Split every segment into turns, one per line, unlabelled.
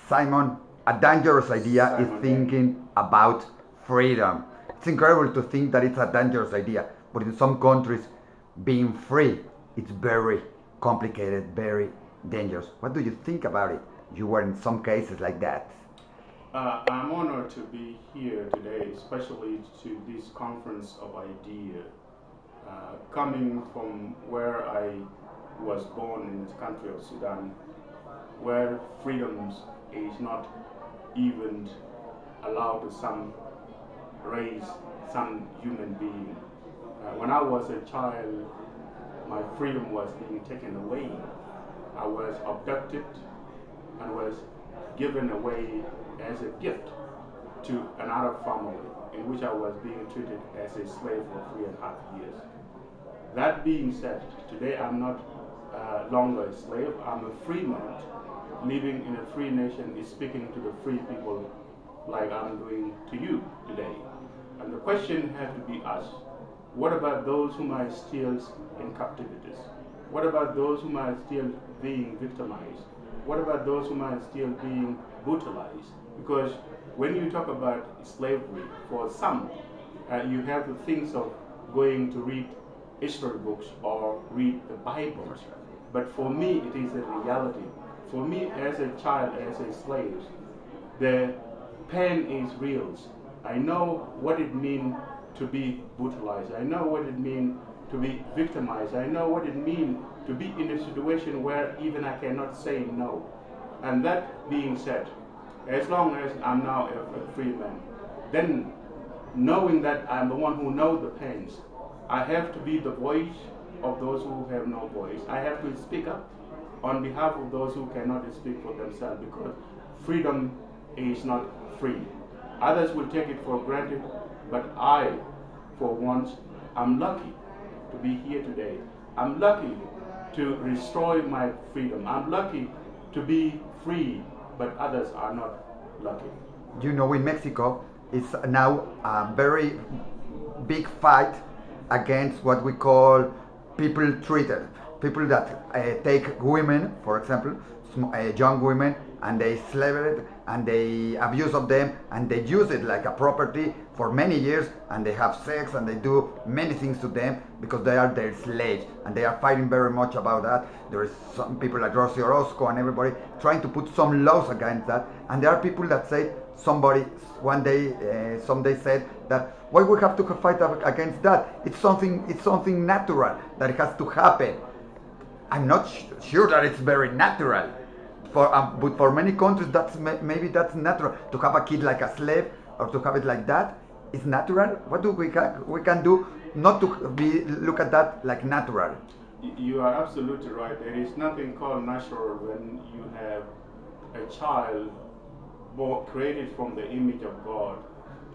Simon, a dangerous idea is thinking about freedom. It's incredible to think that it's a dangerous idea, but in some countries, being free, it's very complicated, very dangerous. What do you think about it? You were in some cases like that.
I'm honored to be here today, especially to this conference of ideas. Coming from where I was born in the country of Sudan, where freedoms is not even allowed to some race, some human being. When I was a child, my freedom was being taken away. I was abducted and was given away as a gift to another family in which I was being treated as a slave for 3.5 years. That being said, today I'm not longer a slave. I'm a free man, living in a free nation, is speaking to the free people like I'm doing to you today. And the question has to be asked, what about those whom are still in captivities? What about those whom are still being victimized? What about those whom are still being brutalized? Because when you talk about slavery, for some, you have the things of going to read history books or read the Bible. But for me, it is a reality. For me, as a child, as a slave, the pain is real. I know what it means to be brutalized. I know what it means to be victimized. I know what it means to be in a situation where even I cannot say no. And that being said, as long as I'm now a free man, then knowing that I'm the one who knows the pains, I have to be the voice of those who have no voice. I have to speak up on behalf of those who cannot speak for themselves, because freedom is not free. Others will take it for granted, but I, for once, I'm lucky to be here today. I'm lucky to restore my freedom. I'm lucky to be free, but others are not lucky.
You know, in Mexico, it's now a very big fight against what we call people treated. People that take women, for example, young women, and they slave it and they abuse of them and they use it like a property for many years, and they have sex and they do many things to them because they are their slaves, and they are fighting very much about that. There is some people like Rossi Orozco and everybody trying to put some laws against that, and there are people that say, someday said that why we have to fight against that? It's something natural that has to happen. I'm not sure that it's very natural. But for many countries, maybe that's natural. To have a kid like a slave or to have it like that is natural. What do we can do not to look at that like natural?
You are absolutely right. There is nothing called natural when you have a child created from the image of God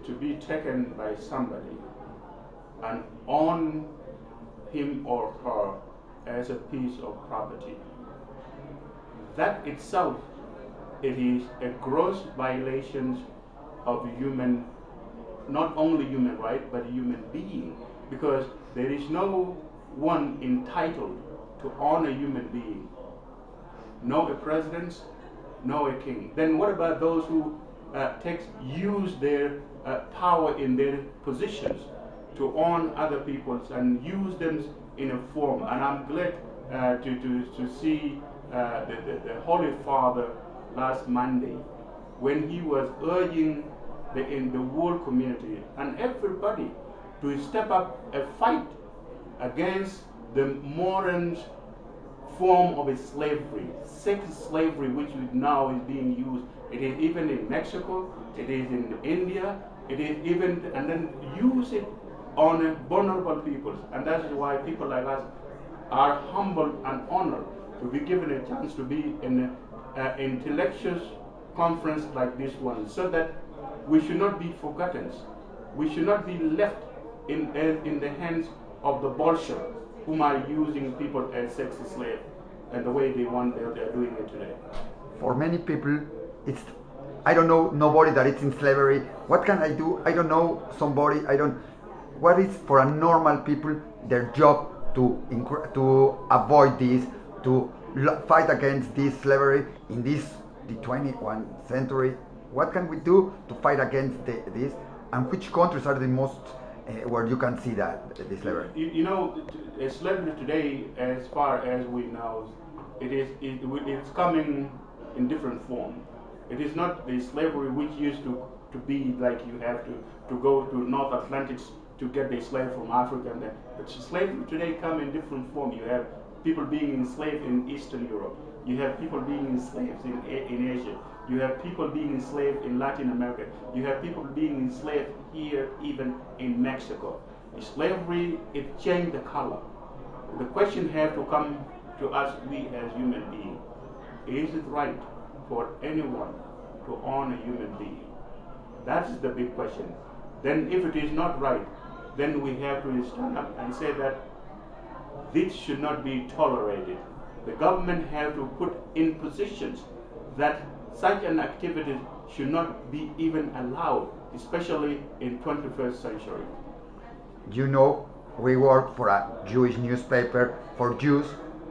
to be taken by somebody and own him or her as a piece of property. That itself, it is a gross violation of human, not only human right, but human being, because there is no one entitled to own a human being. No a president, no a king. Then what about those who use their power in their positions to own other peoples and use them in a form? And I'm glad to see the Holy Father last Monday, when he was urging in the world community and everybody to step up a fight against the modern form of slavery, sex slavery, which now is being used. It is even in Mexico, it is in India, it is even, and then use it on vulnerable peoples. And that is why people like us are humbled and honored to be given a chance to be in an intellectual conference like this one, so that we should not be forgotten. We should not be left in the hands of the Bolsheviks, whom are using people as sex slaves, and the way they want, they're doing it today.
For many people, it's, I don't know nobody that is in slavery. What can I do? I don't know somebody. What is for a normal people their job to avoid this, to fight against this slavery in this the 21st century? What can we do to fight against this? And which countries are the most where you can see that this slavery?
You know, slavery today, as far as we know, it's coming in different form. It is not the slavery which used to be like you have to go to North Atlantic to get the slave from Africa. And then, but slavery today come in different form. You have people being enslaved in Eastern Europe. You have people being enslaved in Asia. You have people being enslaved in Latin America. You have people being enslaved here, even in Mexico. Slavery, it changed the color. The question has to come to us, we as human beings. Is it right for anyone to own a human being? That's the big question. Then if it is not right, then we have to stand up and say that this should not be tolerated. The government has to put in positions that such an activity should not be even allowed, especially in 21st century.
You know, we work for a Jewish newspaper for Jews.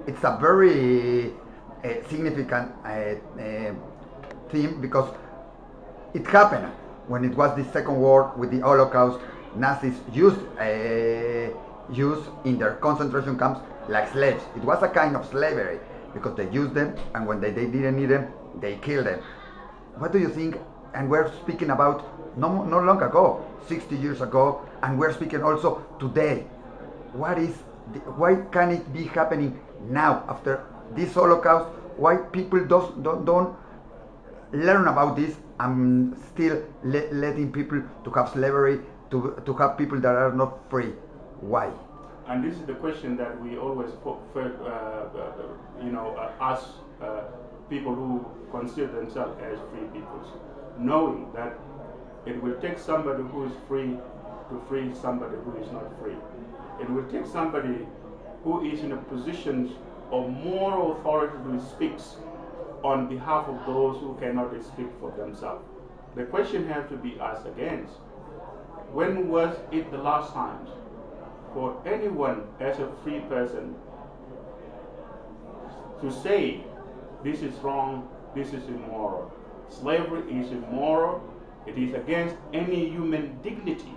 It's a very significant theme because it happened when it was the Second War with the Holocaust. Nazis used in their concentration camps like slaves. It was a kind of slavery because they used them, and when they didn't need them, they killed them. What do you think? And we're speaking about no long ago, 60 years ago, and we're speaking also today. Why can it be happening now after this Holocaust? Why people don't learn about this and still letting people to have slavery, to have people that are not free? Why?
And this is the question that we always ask people who consider themselves as free peoples, knowing that it will take somebody who is free to free somebody who is not free. It will take somebody who is in a position of moral authority who speaks on behalf of those who cannot speak for themselves. The question has to be asked again. When was it the last time for anyone as a free person to say this is wrong, this is immoral? Slavery is immoral, it is against any human dignity,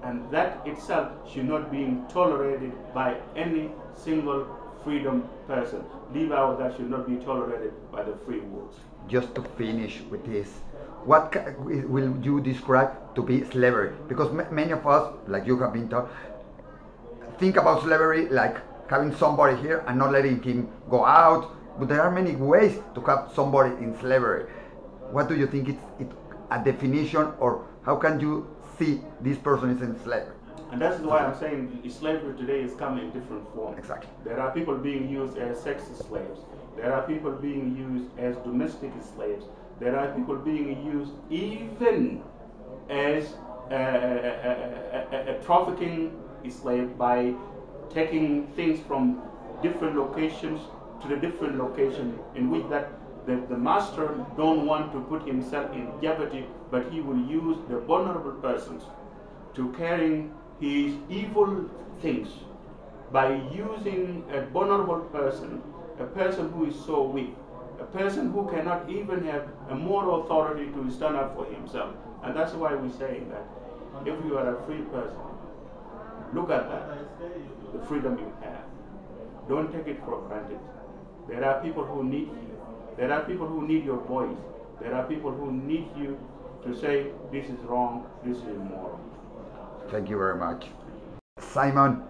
and that itself should not be tolerated by any single freedom person. Leave out that should not be tolerated by the free world.
Just to finish with this, what will you describe to be slavery? Because many of us, like you have been taught, think about slavery like having somebody here and not letting him go out. But there are many ways to have somebody in slavery. What do you think it's a definition, or how can you see this person is in slavery?
And that's why I'm saying slavery today is coming in different forms.
Exactly.
There are people being used as sex slaves. There are people being used as domestic slaves. There are people being used even as a trafficking slave by taking things from different locations to the different location in which that the master don't want to put himself in jeopardy, but he will use the vulnerable persons to carrying his evil things by using a vulnerable person, a person who is so weak, a person who cannot even have a moral authority to stand up for himself. And that's why we're saying that if you are a free person, look at that, the freedom you have. Don't take it for granted. There are people who need you. There are people who need your voice. There are people who need you to say this is wrong, this is immoral.
Thank you very much. Simon,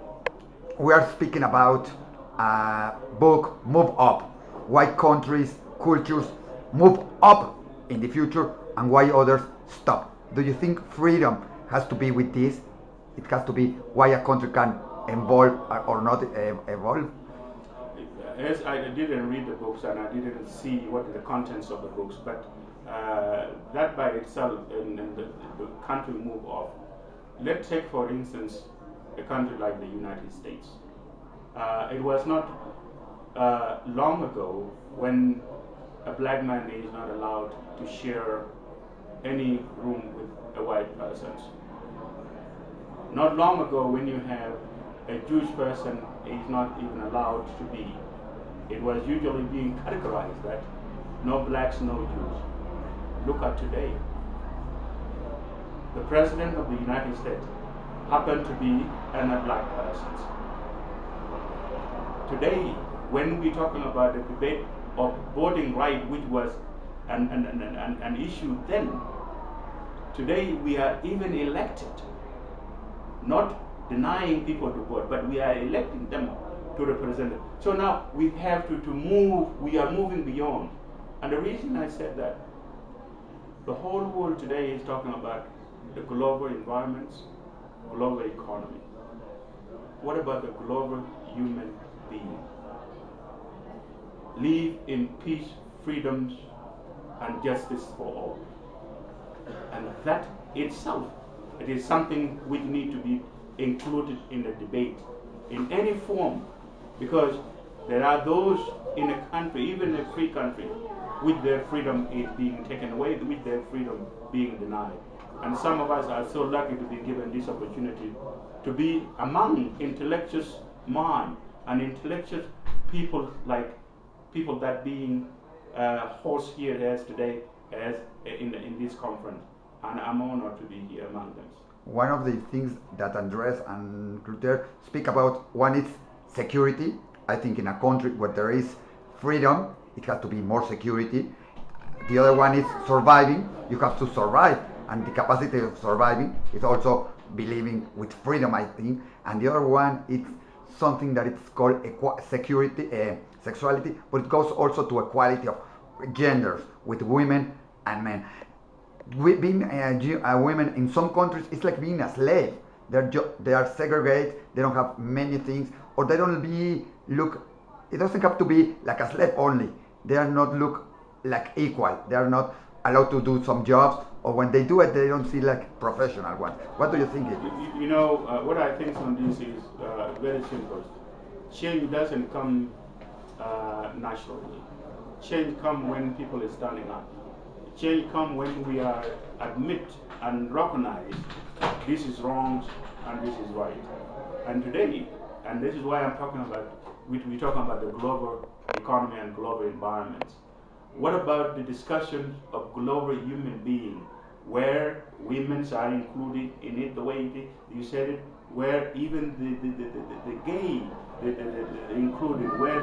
we are speaking about a book, Move Up. Why countries, cultures move up in the future and why others stop. Do you think freedom has to be with this? It has to be why a country can evolve or not evolve?
As I didn't read the books and I didn't see what the contents of the books, but that by itself and the country move off. Let's take, for instance, a country like the United States. It was not long ago when a black man is not allowed to share any room with a white person. Not long ago when you have a Jewish person is not even allowed to be. It was usually being categorized that no blacks, no Jews. Look at today. The President of the United States happened to be a black person. Today, when we're talking about the debate of voting right, which was an issue then, today we are even elected, not denying people to vote, but we are electing them to represent it. So now we have to move, we are moving beyond. And the reason I said that, the whole world today is talking about the global environments, global economy. What about the global human being? Live in peace, freedoms, and justice for all. And that itself, it is something which needs to be included in the debate in any form, because there are those in a country, even a free country, with their freedom is being taken away, with their freedom being denied. And some of us are so lucky to be given this opportunity to be among intellectual mind and intellectual people, like people that being host here as today as in this conference. And I'm honored to be here among them.
One of the things that Andres and Clotaire speak about, one is security. I think in a country where there is freedom, it has to be more security. The other one is surviving. You have to survive, and the capacity of surviving is also believing with freedom, I think. And the other one is something that it's called security, sexuality, but it goes also to equality of genders with women and men. Being women in some countries, it's like being a slave. They are segregated. They don't have many things, or they don't look. It doesn't have to be like a slave only. They are not look like equal. They are not allowed to do some jobs, or when they do it, they don't see like professional ones. What do you think?
You know, what I think on this is very simple. Change doesn't come naturally. Change comes when people are standing up. Change comes when we are admit and recognize this is wrong and this is right. And today, and this is why I'm talking about, we're talking about the global economy and global environments. What about the discussion of global human being, where women are included in it the way you said it, where even the gay included, where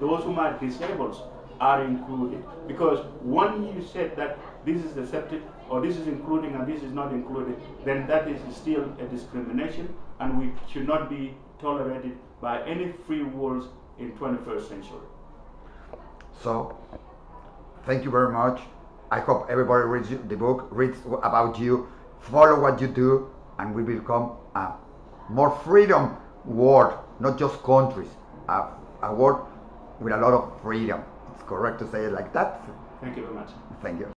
those who are disabled are included? Because when you said that this is accepted or this is including and this is not included, then that is still a discrimination, and we should not be tolerated by any free worlds in 21st century.
So, thank you very much. I hope everybody reads the book, reads about you, follow what you do, and we will become a more freedom world, not just countries, a world with a lot of freedom. It's correct to say it like that.
Thank you very much.
Thank you.